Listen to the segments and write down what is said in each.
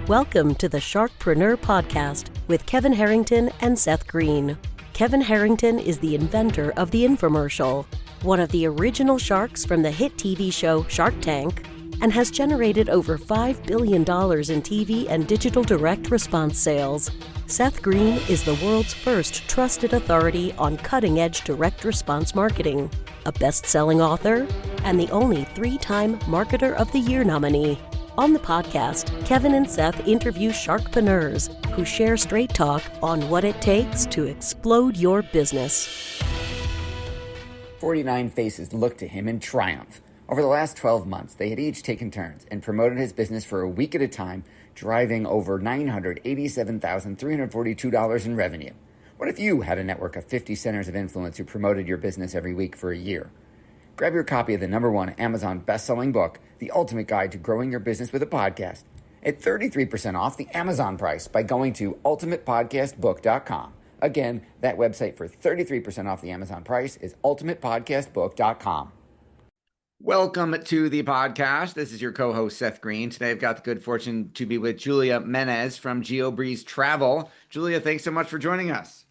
Welcome to the Sharkpreneur podcast with Kevin Harrington and Seth Greene. Kevin Harrington is the inventor of the infomercial, one of the original sharks from the hit TV show Shark Tank, and has generated over $5 billion in TV and digital direct response sales. Seth Greene is the world's first trusted authority on cutting-edge direct response marketing, a best-selling author, and the only 3-time Marketer of the Year nominee. On the podcast, Kevin and Seth interview sharkpreneurs who share straight talk on what it takes to explode your business. 49 faces looked to him in triumph. Over the last 12 months, they had each taken turns and promoted his business for a week at a time, driving over $987,342 in revenue. What if you had a network of 50 centers of influence who promoted your business every week for a year? Grab your copy of the #1 Amazon best-selling book, The Ultimate Guide to Growing Your Business with a Podcast, at 33% off the Amazon price by going to ultimatepodcastbook.com. Again, that website for 33% off the Amazon price is ultimatepodcastbook.com. Welcome to the podcast. This is your co-host, Seth Greene. Today, I've got the good fortune to be with Julia Menez from Geobreeze Travel. Julia, thanks so much for joining us.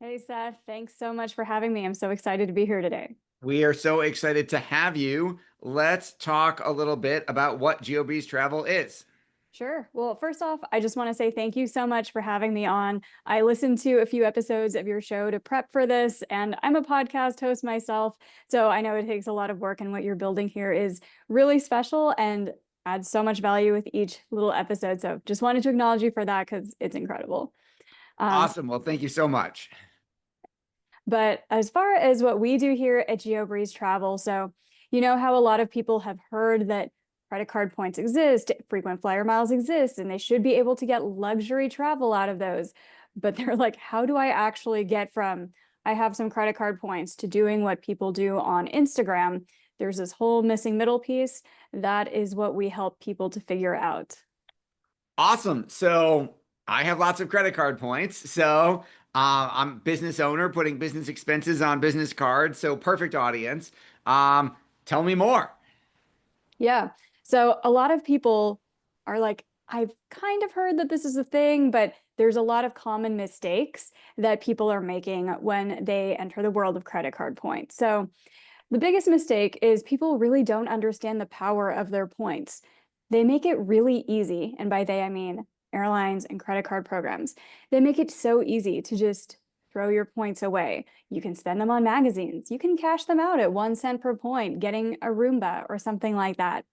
Hey, Seth. Thanks so much for having me. I'm so excited to be here today. We are so excited to have you. Let's talk a little bit about what Geobreeze Travel is. Sure. Well, first off, I just want to say thank you so much for having me on. I listened to a few episodes of your show to prep for this, and I'm a podcast host myself, so I know it takes a lot of work, and what you're building here is really special and adds so much value with each little episode. So just wanted to acknowledge you for that because it's incredible. Awesome. Well, thank you so much. But as far as what we do here at Geobreeze Travel, so you know how a lot of people have heard that credit card points exist, frequent flyer miles exist, and they should be able to get luxury travel out of those. But they're like, how do I actually get from I have some credit card points to doing what people do on Instagram? There's this whole missing middle piece. That is what we help people to figure out. Awesome. So I have lots of credit card points. So I'm a business owner putting business expenses on business cards. So perfect audience. Tell me more. Yeah. So a lot of people are like, I've kind of heard that this is a thing, but there's a lot of common mistakes that people are making when they enter the world of credit card points. So the biggest mistake is people really don't understand the power of their points. They make it really easy. And by they, I mean airlines and credit card programs. They make it so easy to just throw your points away. You can spend them on magazines. You can cash them out at 1 cent per point, getting a Roomba or something like that.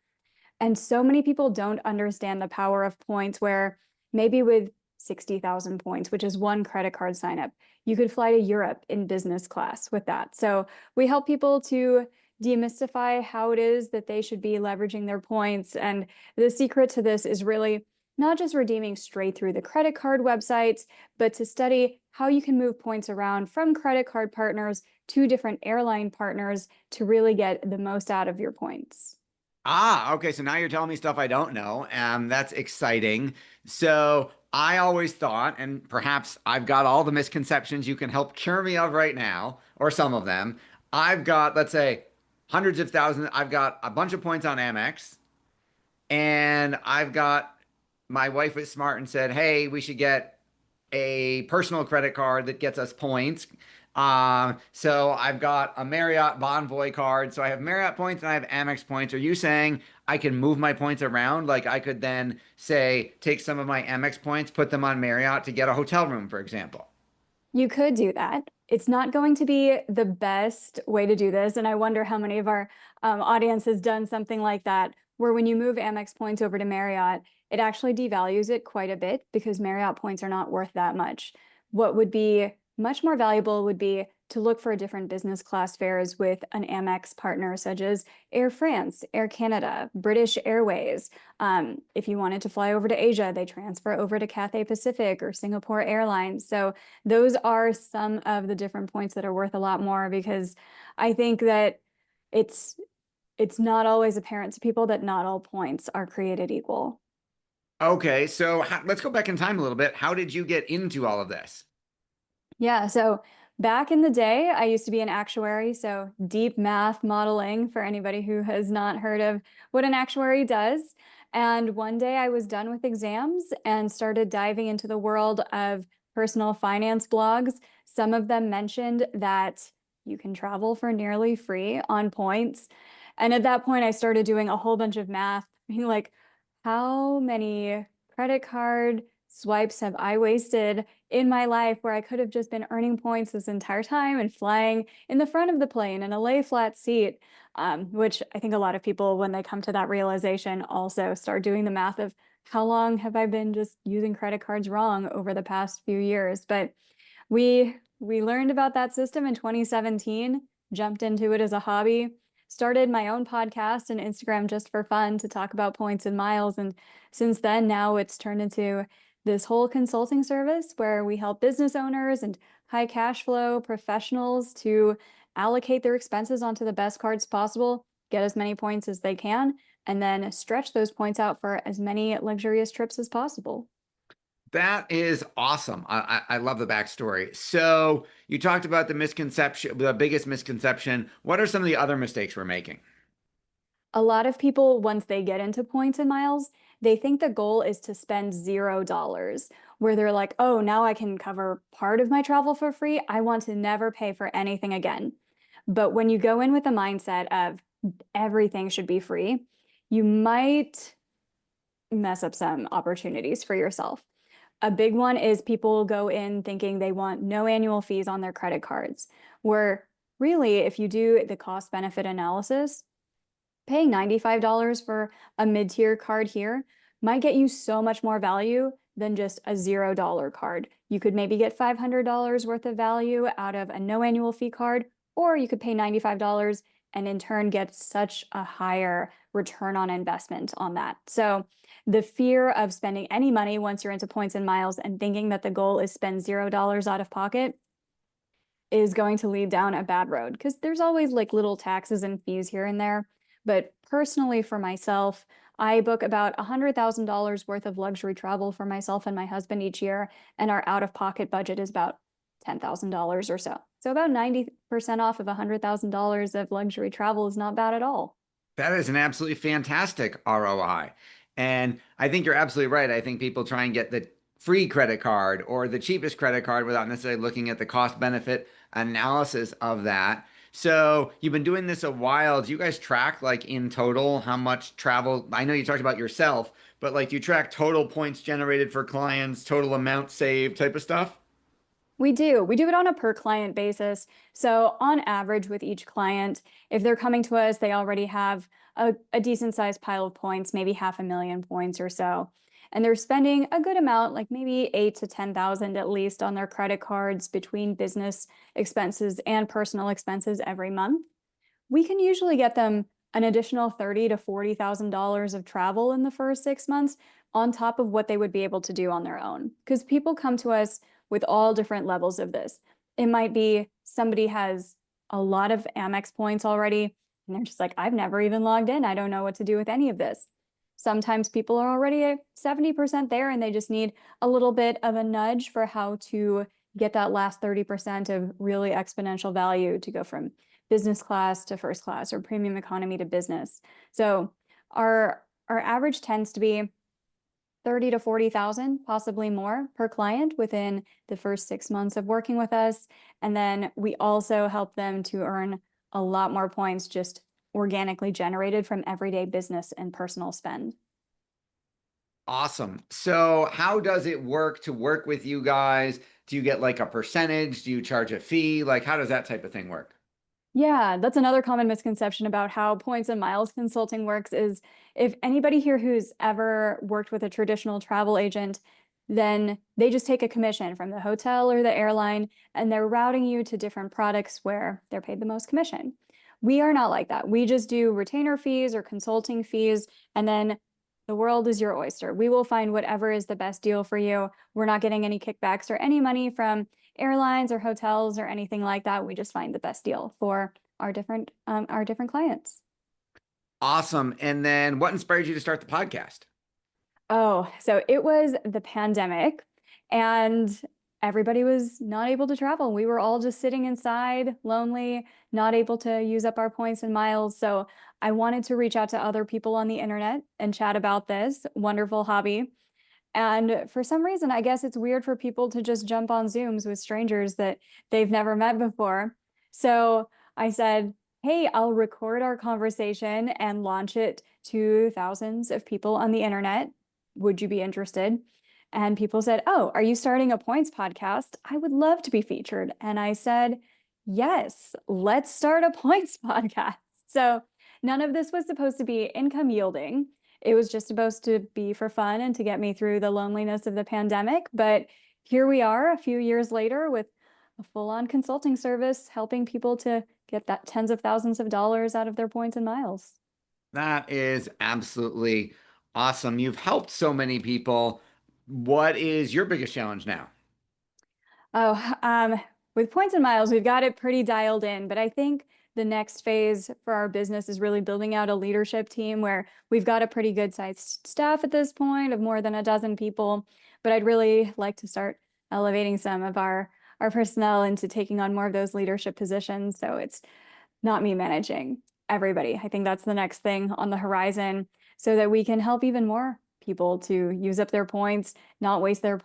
And so many people don't understand the power of points where maybe with 60,000 points, which is one credit card sign up, you could fly to Europe in business class with that. So we help people to demystify how it is that they should be leveraging their points. And the secret to this is really not just redeeming straight through the credit card websites, but to study how you can move points around from credit card partners to different airline partners to really get the most out of your points. Okay. So now you're telling me stuff I don't know. That's exciting. So I always thought, and perhaps I've got all the misconceptions you can help cure me of right now, or some of them. I've got, let's say, hundreds of thousands. I've got a bunch of points on Amex, and my wife was smart and said, hey, we should get a personal credit card that gets us points. So I've got a Marriott Bonvoy card. So I have Marriott points and I have Amex points. Are you saying I can move my points around? Like I could then say, take some of my Amex points, put them on Marriott to get a hotel room, for example. You could do that. It's not going to be the best way to do this. And I wonder how many of our audience has done something like that, where when you move Amex points over to Marriott, it actually devalues it quite a bit because Marriott points are not worth that much. What would be much more valuable would be to look for different business class fares with an Amex partner, such as Air France, Air Canada, British Airways. If you wanted to fly over to Asia, they transfer over to Cathay Pacific or Singapore Airlines. So those are some of the different points that are worth a lot more, because I think that it's not always apparent to people that not all points are created equal. Okay, so let's go back in time a little bit. How did you get into all of this? Yeah, so back in the day, I used to be an actuary, so deep math modeling for anybody who has not heard of what an actuary does. And one day I was done with exams and started diving into the world of personal finance blogs. Some of them mentioned that you can travel for nearly free on points. And at that point, I started doing a whole bunch of math, being like, how many credit card swipes have I wasted in my life where I could have just been earning points this entire time and flying in the front of the plane in a lay flat seat? Which I think a lot of people, when they come to that realization, also start doing the math of how long have I been just using credit cards wrong over the past few years. But we learned about that system in 2017, jumped into it as a hobby, started my own podcast and Instagram just for fun to talk about points and miles. And since then, now it's turned into this whole consulting service where we help business owners and high cash flow professionals to allocate their expenses onto the best cards possible, get as many points as they can, and then stretch those points out for as many luxurious trips as possible. That is awesome. I love the backstory. So you talked about the misconception, the biggest misconception. What are some of the other mistakes we're making? A lot of people, once they get into points and miles, they think the goal is to spend $0, where they're like, oh, now I can cover part of my travel for free. I want to never pay for anything again. But when you go in with the mindset of everything should be free, you might mess up some opportunities for yourself. A big one is people go in thinking they want no annual fees on their credit cards, where really, if you do the cost benefit analysis, paying $95 for a mid-tier card here might get you so much more value than just a $0 card. You could maybe get $500 worth of value out of a no annual fee card, or you could pay $95 and in turn get such a higher return on investment on that. So the fear of spending any money once you're into points and miles and thinking that the goal is spend $0 out of pocket is going to lead down a bad road, because there's always like little taxes and fees here and there. But personally, for myself, I book about $100,000 worth of luxury travel for myself and my husband each year, and our out-of-pocket budget is about $10,000 or so. So about 90% off of $100,000 of luxury travel is not bad at all. That is an absolutely fantastic ROI. And I think you're absolutely right. I think people try and get the free credit card or the cheapest credit card without necessarily looking at the cost benefit analysis of that. So you've been doing this a while. Do you guys track like in total how much travel? I know you talked about yourself, but like do you track total points generated for clients, total amount saved type of stuff? We do. We do it on a per client basis. So on average with each client, if they're coming to us, they already have a decent sized pile of points, maybe 500,000 points or so. And they're spending a good amount, like maybe 8 to 10,000 at least on their credit cards between business expenses and personal expenses every month. We can usually get them an additional $30,000 to $40,000 of travel in the first 6 months on top of what they would be able to do on their own. Because people come to us with all different levels of this. It might be somebody has a lot of Amex points already, and they're just like, I've never even logged in. I don't know what to do with any of this. Sometimes people are already at 70% there and they just need a little bit of a nudge for how to get that last 30% of really exponential value to go from business class to first class or premium economy to business. So our average tends to be 30 to 40,000, possibly more per client within the first 6 months of working with us. And then we also help them to earn a lot more points just organically generated from everyday business and personal spend. Awesome. So how does it work to work with you guys? Do you get like a percentage? Do you charge a fee? Like how does that type of thing work? Yeah, that's another common misconception about how points and miles consulting works is if anybody here who's ever worked with a traditional travel agent, then they just take a commission from the hotel or the airline and they're routing you to different products where they're paid the most commission. We are not like that. We just do retainer fees or consulting fees, and then the world is your oyster. We will find whatever is the best deal for you. We're not getting any kickbacks or any money from airlines or hotels or anything like that. We just find the best deal for our different clients. Awesome. And then what inspired you to start the podcast? Oh, so it was the pandemic, and everybody was not able to travel. We were all just sitting inside, lonely, not able to use up our points and miles. So I wanted to reach out to other people on the internet and chat about this wonderful hobby. And for some reason, I guess it's weird for people to just jump on Zooms with strangers that they've never met before. So I said, hey, I'll record our conversation and launch it to thousands of people on the internet. Would you be interested? And people said, oh, are you starting a points podcast? I would love to be featured. And I said, yes, let's start a points podcast. So none of this was supposed to be income yielding. It was just supposed to be for fun and to get me through the loneliness of the pandemic. But here we are a few years later with a full-on consulting service helping people to get that tens of thousands of dollars out of their points and miles. That is absolutely awesome. You've helped so many people. What is your biggest challenge now? With points and miles, we've got it pretty dialed in, but I think the next phase for our business is really building out a leadership team where we've got a pretty good sized staff at this point of more than a dozen people, but I'd really like to start elevating some of our personnel into taking on more of those leadership positions. So it's not me managing everybody. I think that's the next thing on the horizon so that we can help even more people to use up their points, not waste their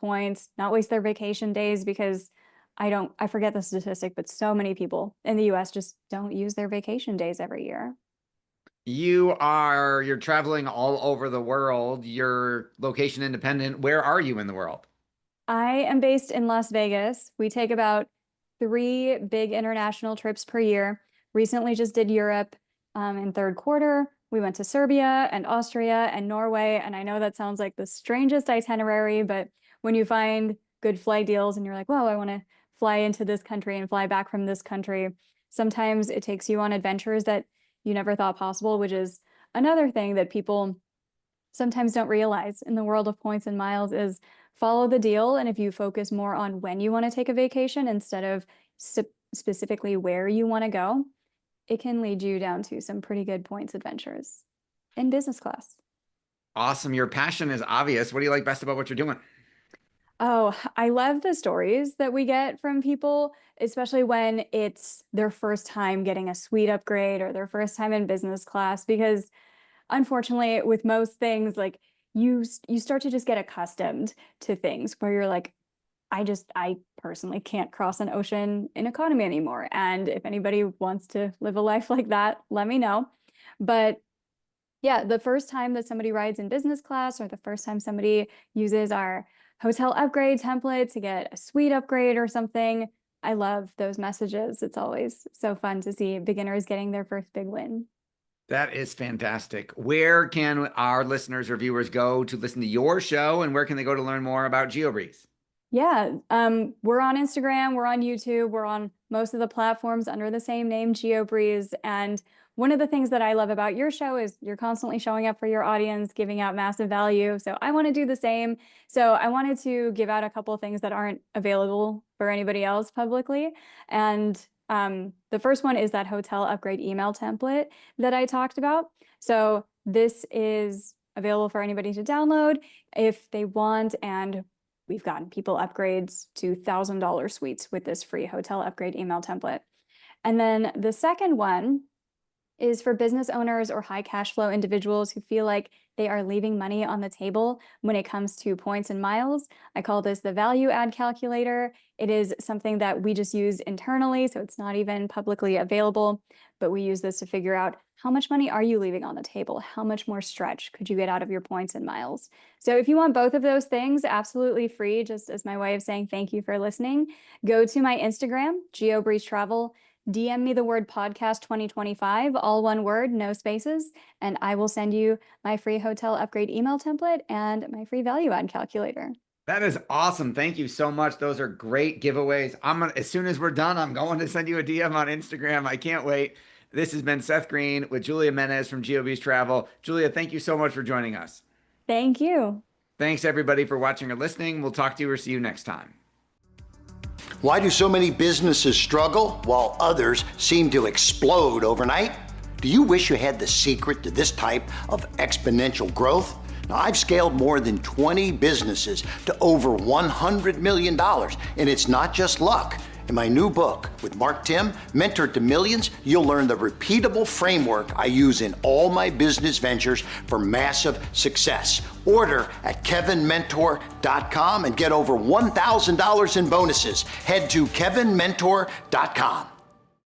vacation days, because I forget the statistic, but so many people in the US just don't use their vacation days every year. You're traveling all over the world. You're location independent. Where are you in the world? I am based in Las Vegas. We take about 3 big international trips per year. Recently just did Europe in third quarter. We went to Serbia and Austria and Norway. And I know that sounds like the strangest itinerary, but when you find good flight deals and you're like, whoa, I want to fly into this country and fly back from this country, sometimes it takes you on adventures that you never thought possible, which is another thing that people sometimes don't realize in the world of points and miles is follow the deal. And if you focus more on when you want to take a vacation instead of specifically where you want to go, it can lead you down to some pretty good points adventures in business class. Awesome. Your passion is obvious. What do you like best about what you're doing? Oh, I love the stories that we get from people, especially when it's their first time getting a suite upgrade or their first time in business class, because unfortunately, with most things, like you start to just get accustomed to things where you're like, I personally can't cross an ocean in economy anymore. And if anybody wants to live a life like that, let me know. But yeah, the first time that somebody rides in business class or the first time somebody uses our hotel upgrade template to get a suite upgrade or something, I love those messages. It's always so fun to see beginners getting their first big win. That is fantastic. Where can our listeners or viewers go to listen to your show, and where can they go to learn more about Geobreeze? Yeah, we're on Instagram, we're on YouTube, we're on most of the platforms under the same name, Geobreeze. And one of the things that I love about your show is you're constantly showing up for your audience, giving out massive value. So I want to do the same. So I wanted to give out a couple of things that aren't available for anybody else publicly. And the first one is that hotel upgrade email template that I talked about. So this is available for anybody to download if they want, and we've gotten people upgrades to $1,000 suites with this free hotel upgrade email template. And then the second one is for business owners or high cash flow individuals who feel like they are leaving money on the table when it comes to points and miles. I call this the value add calculator. It is something that we just use internally, so it's not even publicly available, but we use this to figure out how much money are you leaving on the table? How much more stretch could you get out of your points and miles? So if you want both of those things, absolutely free, just as my way of saying thank you for listening, go to my Instagram, Geobreeze Travel, DM me the word podcast 2025, all one word, no spaces, and I will send you my free hotel upgrade email template and my free value add calculator. That is awesome. Thank you so much. Those are great giveaways. As soon as we're done, I'm going to send you a DM on Instagram. I can't wait. This has been Seth Greene with Julia Menez from Geobreeze Travel. Julia, thank you so much for joining us. Thank you. Thanks everybody for watching or listening. We'll talk to you or see you next time. Why do so many businesses struggle while others seem to explode overnight? Do you wish you had the secret to this type of exponential growth? Now, I've scaled more than 20 businesses to over $100 million, and it's not just luck. In my new book with Mark Tim, Mentor to Millions, you'll learn the repeatable framework I use in all my business ventures for massive success. Order at kevinmentor.com and get over $1,000 in bonuses. Head to kevinmentor.com.